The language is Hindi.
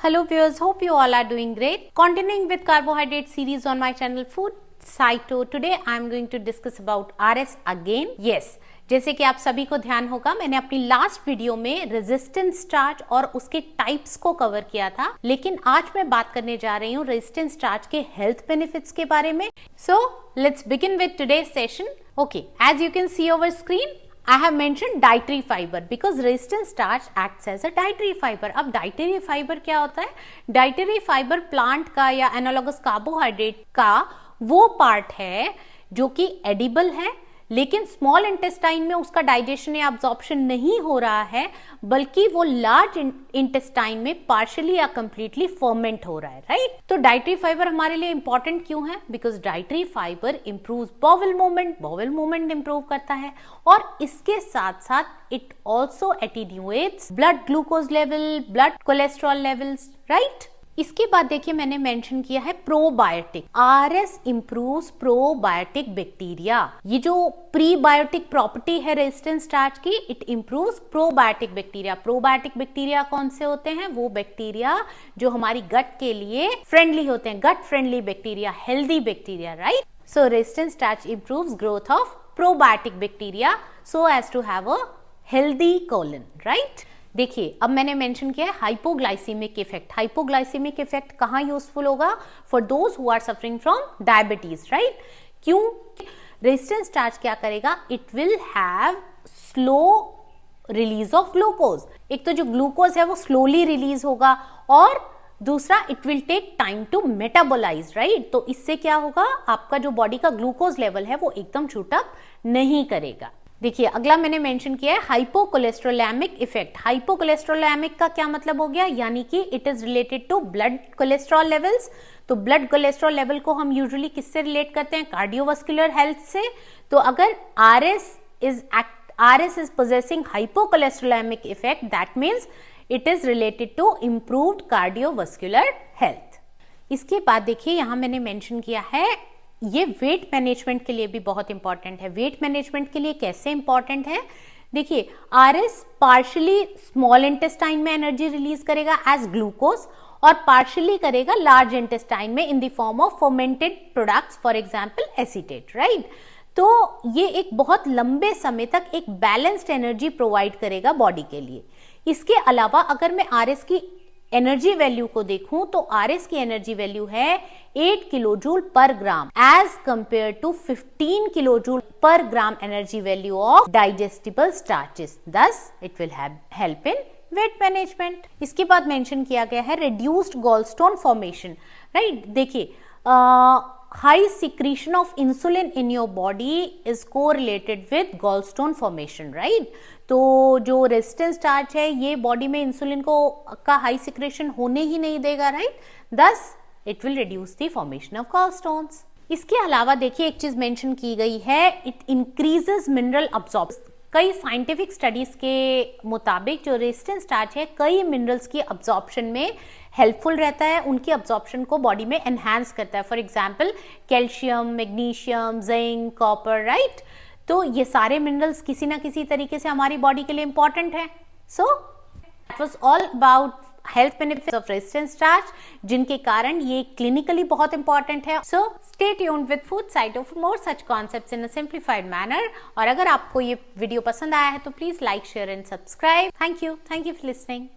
Hello viewers, hope you all are doing great. Continuing with carbohydrate series on my channel Food Cyto. Today I am going to discuss about RS again. Yes, जैसे कि आप सभी को ध्यान होगा, मैंने अपनी लास्ट वीडियो में रेजिस्टेंट स्टार्च और उसके टाइप्स को कवर किया था, लेकिन आज मैं बात करने जा रही हूँ रेजिस्टेंट स्टार्च के हेल्थ बेनिफिट्स के बारे में. So let's begin with today's session. Okay, as you can see over screen, I have mentioned dietary fiber because resistant starch acts as a dietary fiber. अब dietary fiber क्या होता है? Dietary fiber plant का या analogous carbohydrate का वो part है जो कि edible है, लेकिन स्मॉल इंटेस्टाइन में उसका डाइजेशन या अब्जॉर्प्शन नहीं हो रहा है, बल्कि वो लार्ज इंटेस्टाइन में पार्शियली या कंप्लीटली फर्मेंट हो रहा है, राइट? तो डाइटरी फाइबर हमारे लिए इंपॉर्टेंट क्यों है? Because dietary fibre improves bowel movement improve करता है, और इसके साथ साथ it also attenuates blood glucose level, blood cholesterol levels, right? इसके बाद देखिए मैंने मेंशन किया है probiotic. RS improves probiotic bacteria. ये जो प्रीबायोटिक प्रॉपर्टी है रेजिस्टेंट स्टार्च की, it improves probiotic bacteria. Probiotic bacteria कौन से होते हैं? वो बैक्टीरिया जो हमारी गट के लिए फ्रेंडली होते हैं, gut friendly bacteria, healthy bacteria, right? So resistant starch improves growth of probiotic bacteria so as to have a healthy colon, right? देखिए अब मैंने मेंशन किया है हाइपोग्लाइसीमिक इफेक्ट. हाइपोग्लाइसीमिक इफेक्ट कहाँ यूजफुल होगा? For those who are suffering from diabetes, right? क्यों? रेजिस्टेंट स्टार्च क्या करेगा? It will have slow release of glucose. एक तो जो ग्लूकोज है वो स्लोली रिलीज होगा, और दूसरा it will take time to metabolise, right? तो इससे क्या होगा? आपका जो बॉडी का ग्लूकोज लेवल है वो एकदम शूट अप नहीं करेगा. देखिए अगला मैंने मेंशन किया है हाइपोकोलेस्ट्रोलैमिक इफेक्ट. हाइपोकोलेस्ट्रोलैमिक का क्या मतलब हो गया? यानी कि it is related to blood cholesterol levels. तो ब्लड कोलेस्ट्रॉल लेवल को हम यूजुअली किससे रिलेट करते हैं? कार्डियोवास्कुलर हेल्थ से. तो अगर RS is possessing hypocholesterolemic effect, that means it is related to improved cardiovascular health. इसके बाद देखिए यहां मैंने मेंशन किया है, ये वेट मैनेजमेंट के लिए भी बहुत इंपॉर्टेंट है. वेट मैनेजमेंट के लिए कैसे इंपॉर्टेंट है? देखिए आरएस पार्शियली स्मॉल इंटेस्टाइन में एनर्जी रिलीज करेगा एज ग्लूकोज, और पार्शियली करेगा लार्ज इंटेस्टाइन में in the form of fermented products, for example acetate, right? तो ये एक बहुत लंबे समय तक एक बैलेंस्ड एनर्जी प्रोवाइड करेगा बॉडी के लिए. इसके अलावा अगर मैं आरएस की एनर्जी वैल्यू को देखूं तो आरएस की एनर्जी वैल्यू है 8 kilojoule per gram as compare to 15 kilojoule per gram energy value of digestible starches. Thus it will help in weight management. इसके बाद मेंशन किया गया है रिड्यूस्ड गॉलस्टोन फॉर्मेशन, राइट? देखिए high secretion of insulin in your body is correlated with gallstone formation, right? तो जो रेजिस्टेंट स्टार्च है ये बॉडी में इंसुलिन को का हाई सिक्रेशन होने ही नहीं देगा, right? Thus it will reduce the formation of gallstones. इसके अलावा देखिए एक चीज मेंशन की गई है, इट इंक्रीजेस मिनरल अब्सॉर्प्शन. कई साइंटिफिक स्टडीज के मुताबिक जो रेजिस्टेंट स्टार्च है कई मिनरल्स की अब्सॉर्प्शन में हेल्पफुल रहता है, उनकी अब्सॉर्प्शन को बॉडी में एनहांस करता है. For example calcium, magnesium, zinc, copper, right? तो ये सारे मिनरल्स किसी ना किसी तरीके से हमारी बॉडी के लिए इंपॉर्टेंट है. So that was all about health benefits of resistant starch, जिनके कारण ये क्लिनिकली बहुत इंपॉर्टेंट है. So stay tuned with food cyto for more such concepts in a simplified manner. और अगर आपको ये वीडियो पसंद आया है तो please like, share and subscribe. Thank you for listening.